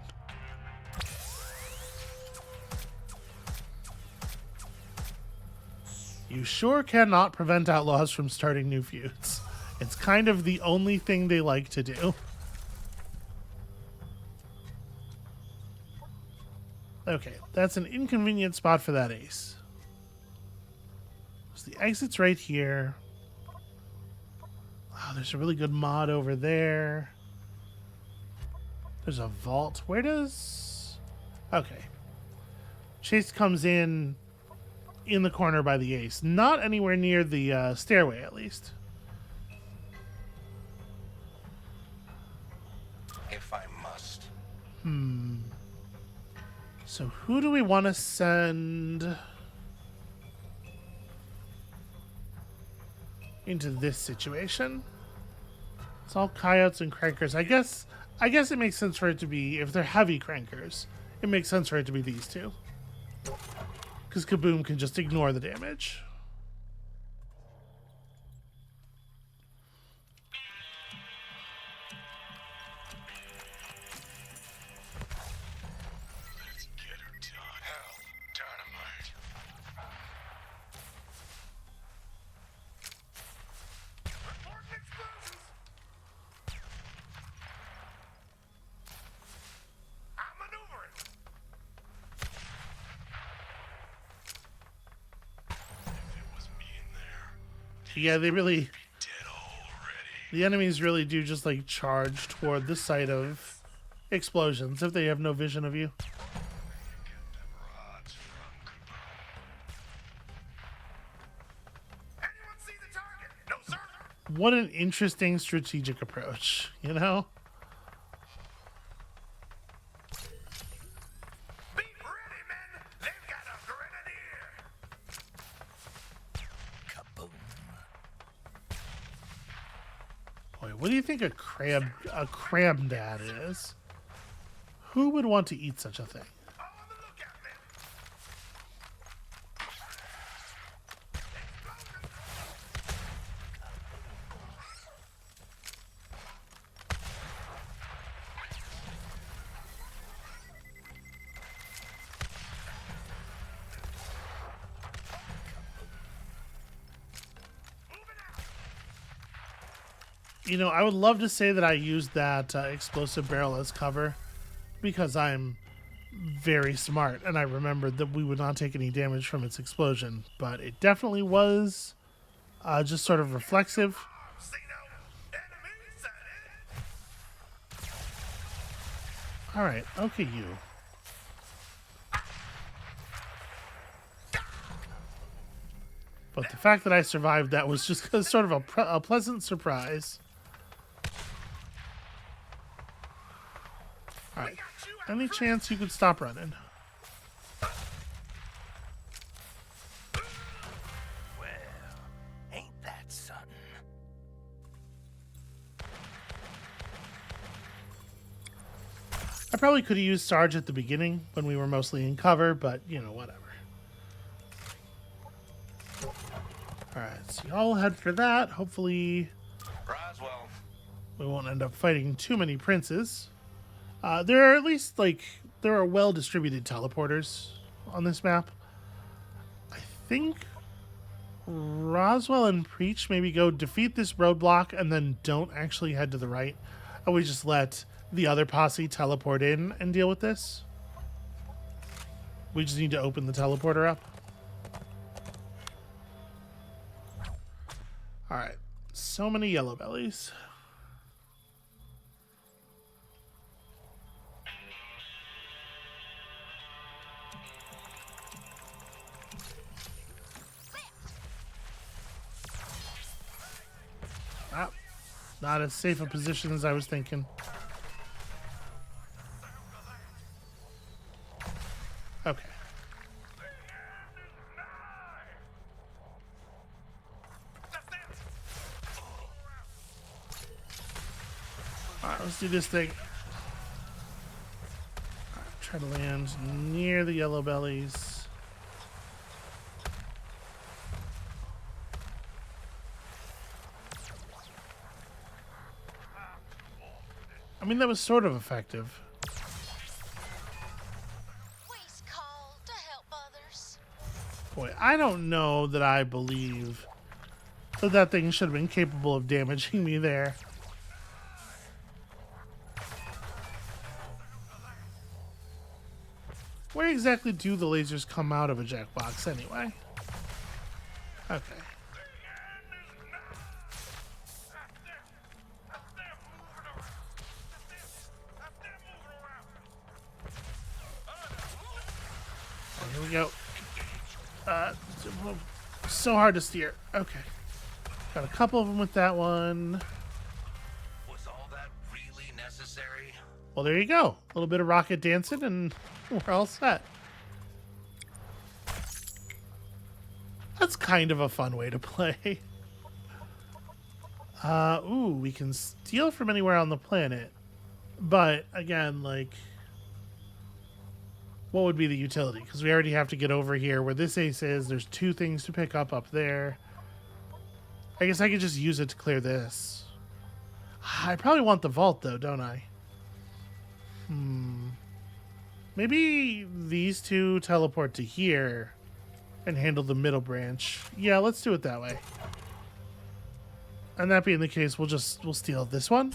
You sure cannot prevent outlaws from starting new feuds. It's kind of the only thing they like to do. Okay, that's an inconvenient spot for that ace. So the exit's right here. Oh, there's a really good mod over there. There's a vault. Where does... Okay. Chase comes in the corner by the ace. Not anywhere near the stairway, at least. If I must. So who do we want to send into this situation? It's all coyotes and crankers. I guess it makes sense for it to be, if they're heavy crankers, it makes sense for it to be these two. Because Kaboom can just ignore the damage. Let's get her done. Hell, dynamite. Reporting explosions. I'm maneuvering. If it was me in there, Yeah, they really... dead already. The enemies really do just, like, charge toward the site of explosions if they have no vision of you. Get them rods from Kaboom. Anyone see the target? No, sir. What an interesting strategic approach, you know? Be ready, men. They've got a grenadier. Kaboom. Boy, what do you think a cram dad is? Who would want to eat such a thing? On the lookout, men. Explosion. You know, I would love to say that I used that explosive barrel as cover because I'm very smart and I remembered that we would not take any damage from its explosion, but it definitely was just sort of reflexive. See no enemies at it. All right, okay, you. But the fact that I survived that was just sort of a pleasant surprise. All right, any chance you could stop running? Well, ain't that something? I probably could have used Sarge at the beginning when we were mostly in cover, but, you know, whatever. Alright, so y'all head for that. Hopefully Roswell. we won't end up fighting too many princes. There are at least, like, there are well-distributed teleporters on this map. I think Roswell and Preach maybe go defeat this roadblock and then don't actually head to the right. And we just let the other posse teleport in and deal with this. We just need to open the teleporter up. Alright, so many yellow bellies. Ah, not as safe a position as I was thinking. Okay. Alright, let's do this thing. Alright, try to land near the yellow bellies. I mean, that was sort of effective. We's called to help others. Boy, I don't know that I believe that that thing should have been capable of damaging me there. Where exactly do the lasers come out of a jackbox anyway? Okay. Here we go. So hard to steer. Okay. Got a couple of them with that one. Was all that really necessary? Well, there you go. A little bit of rocket dancing and we're all set. That's kind of a fun way to play. Ooh, we can steal from anywhere on the planet. But, again, like, what would be the utility? Because we already have to get over here where this ace is. There's two things to pick up there. I guess I could just use it to clear this. I probably want the vault, though, don't I? Maybe these two teleport to here and handle the middle branch. Yeah, let's do it that way. And that being the case, we'll steal this one.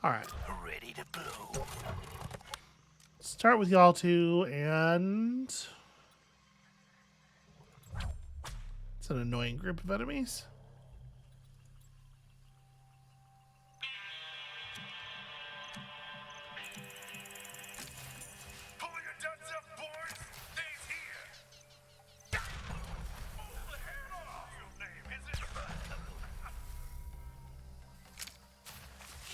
All right. Ready to blow. Start with y'all two, and it's an annoying group of enemies. Pull your guns up, boys. Things here. Move the head off. Your name is it?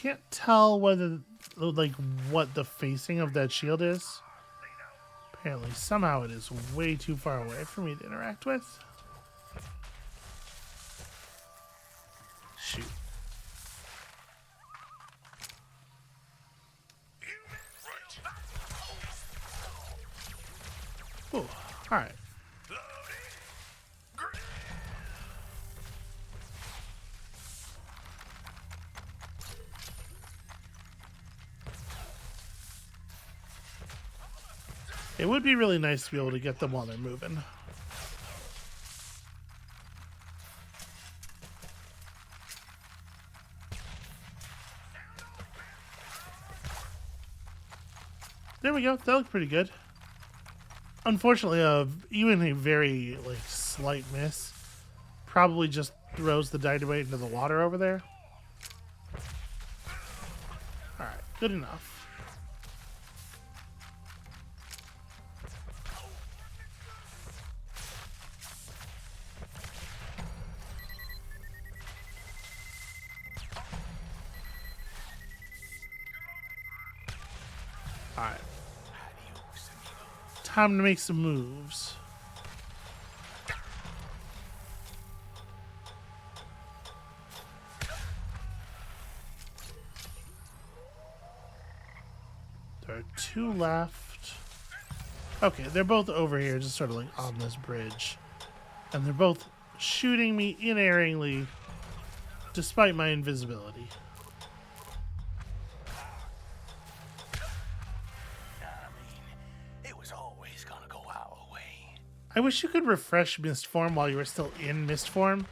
Can't tell whether, like, what the facing of that shield is. Apparently, somehow it is way too far away for me to interact with. Shoot. Ooh, all right. It would be really nice to be able to get them while they're moving. There we go. That looked pretty good. Unfortunately, even a very slight miss probably just throws the dynamite into the water over there. All right, good enough. All right. Time to make some moves. There are 2 left. Okay, they're both over here, just sort of on this bridge. And they're both shooting me inerringly, despite my invisibility. It was always gonna go our way. I wish you could refresh mist form while you were still in mist form.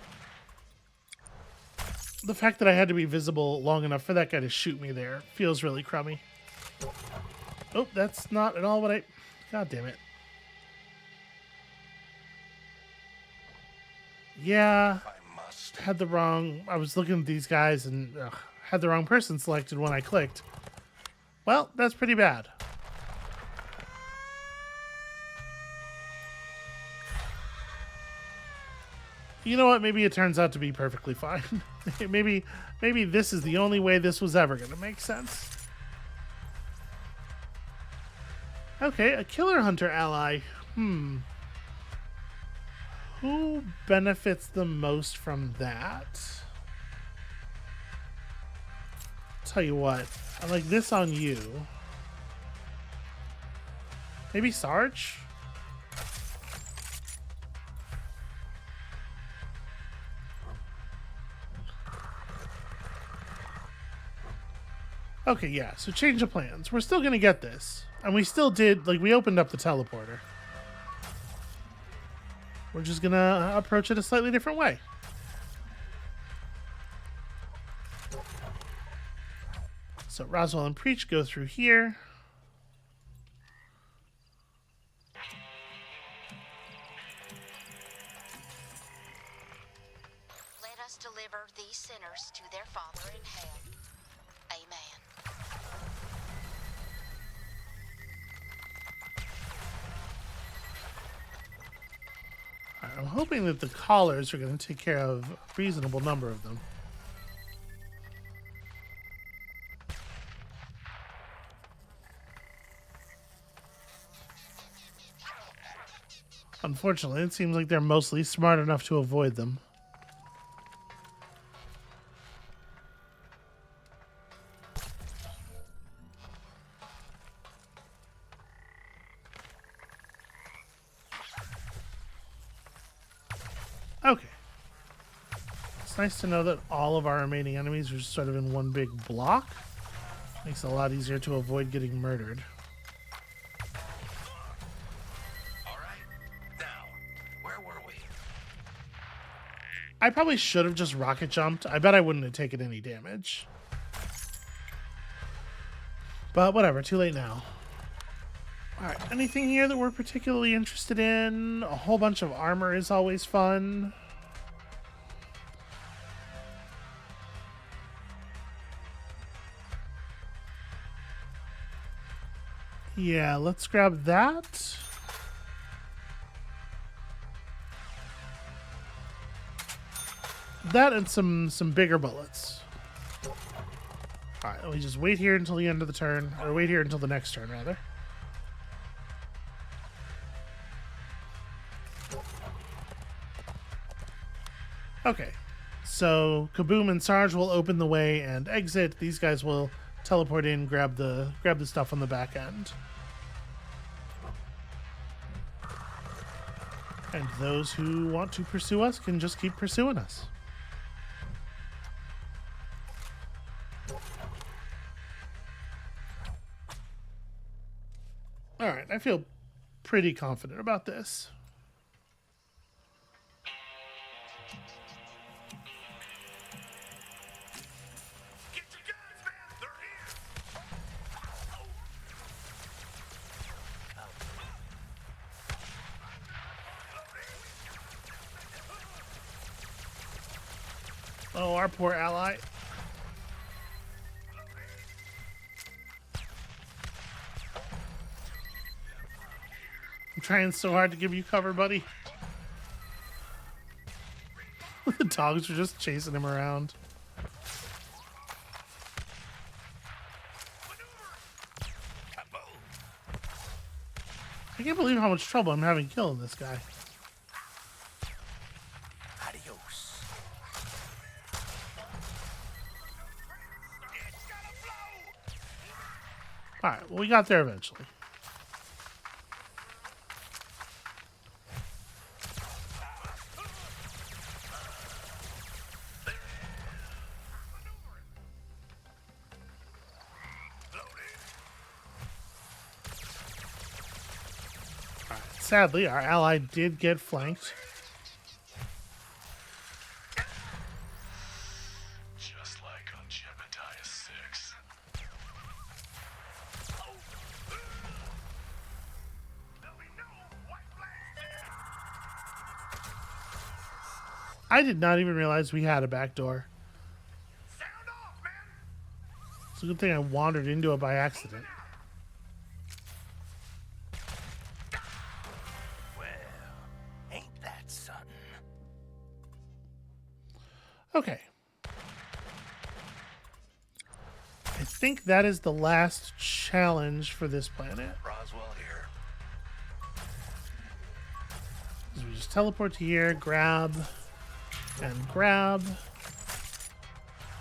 The fact that I had to be visible long enough for that guy to shoot me there feels really crummy. Oh, that's not at all what I... God damn it. Yeah, I must. had the wrong... I was looking at these guys and had the wrong person selected when I clicked. Well, that's pretty bad. You know what? Maybe it turns out to be perfectly fine. maybe this is the only way this was ever going to make sense. Okay, a killer hunter ally. Who benefits the most from that? Tell you what, I like this on you. Maybe Sarge? Okay, yeah, so change of plans. We're still gonna get this. And we still did, we opened up the teleporter. We're just gonna approach it a slightly different way. So Roswell and Preach go through here. Let us deliver these sinners to their Father in hell. Amen. I'm hoping that the callers are going to take care of a reasonable number of them. Unfortunately, it seems like they're mostly smart enough to avoid them. Okay. It's nice to know that all of our remaining enemies are just sort of in one big block. Makes it a lot easier to avoid getting murdered. I probably should have just rocket jumped. I bet I wouldn't have taken any damage. But whatever, too late now. Alright, anything here that we're particularly interested in? A whole bunch of armor is always fun. Yeah, let's grab that. That and some bigger bullets. Alright, let me just wait here until the end of the turn. Or wait here until the next turn, rather. Okay. So, Kaboom and Sarge will open the way and exit. These guys will teleport in, grab the stuff on the back end. And those who want to pursue us can just keep pursuing us. Alright, I feel pretty confident about this. Get your guns, man! They're here! Oh, our poor ally. I'm trying so hard to give you cover, buddy. The dogs are just chasing him around. I can't believe how much trouble I'm having killing this guy. Adios. Alright, well, we got there eventually. Sadly, our ally did get flanked. Just like on Jebediah 6. I did not even realize we had a back door. Sound off, man! It's a good thing I wandered into it by accident. Well, ain't that something? Okay. I think that is the last challenge for this planet. Roswell here. So we just teleport to here, grab, and grab.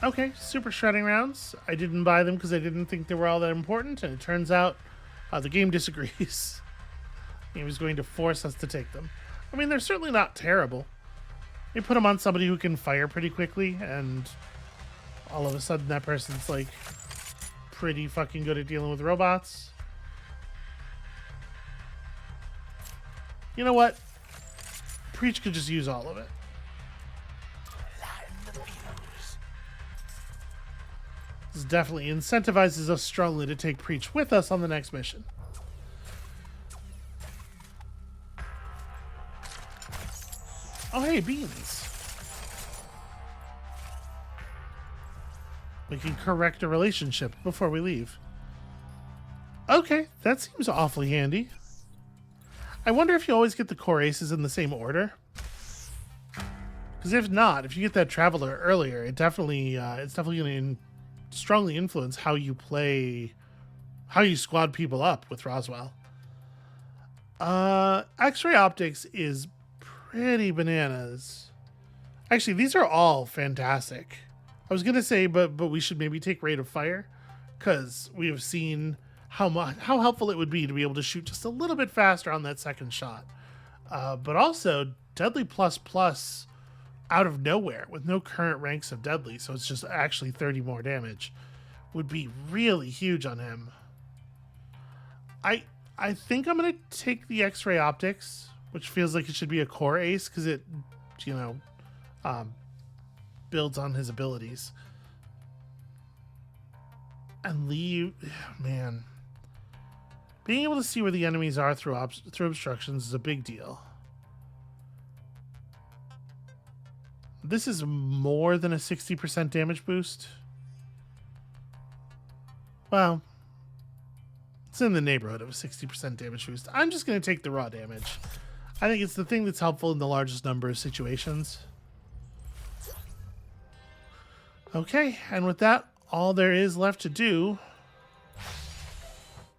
Okay, super shredding rounds. I didn't buy them because I didn't think they were all that important, and it turns out the game disagrees. He was going to force us to take them. I mean, they're certainly not terrible. You put them on somebody who can fire pretty quickly, and all of a sudden that person's like pretty fucking good at dealing with robots. You know what? Preach could just use all of it. Lighten the fuse. This definitely incentivizes us strongly to take Preach with us on the next mission. Oh, hey, beans. We can correct a relationship before we leave. Okay, that seems awfully handy. I wonder if you always get the core aces in the same order. Because if not, if you get that traveler earlier, it's definitely going to strongly influence how you play, how you squad people up with Roswell. X-ray optics is pretty bananas. Actually, these are all fantastic. I was gonna say, but we should maybe take rate of fire, because we have seen how helpful it would be to be able to shoot just a little bit faster on that second shot. But also deadly plus out of nowhere with no current ranks of deadly, so it's just actually 30 more damage, would be really huge on him. I think I'm gonna take the X-ray optics, which feels like it should be a core ace because it, builds on his abilities. And leave, man. Being able to see where the enemies are through obstructions is a big deal. This is more than a 60% damage boost. Well, it's in the neighborhood of a 60% damage boost. I'm just going to take the raw damage. I think it's the thing that's helpful in the largest number of situations. Okay, and with that, all there is left to do.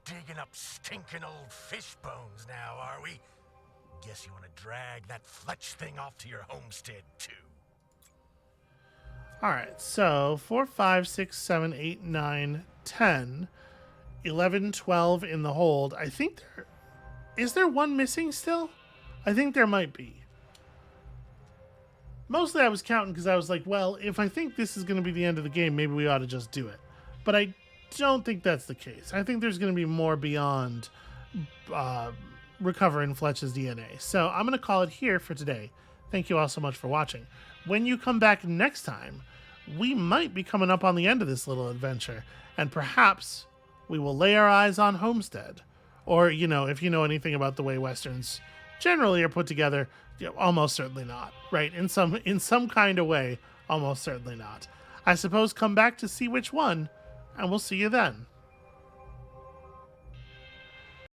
Digging up stinking old fish bones now, are we? Guess you want to drag that Fletch thing off to your homestead, too. Alright, so 4, 5, 6, 7, 8, 9, 10, 11, 12 in the hold. I think there... Is there one missing still? I think there might be. Mostly I was counting because I was like, well, if I think this is going to be the end of the game, maybe we ought to just do it. But I don't think that's the case. I think there's going to be more beyond recovering Fletch's DNA. So I'm going to call it here for today. Thank you all so much for watching. When you come back next time, we might be coming up on the end of this little adventure, and perhaps we will lay our eyes on Homestead. Or, you know, if you know anything about the way Westerns generally are put together, you know, almost certainly not, right? In some kind of way, almost certainly not. I suppose come back to see which one, and we'll see you then.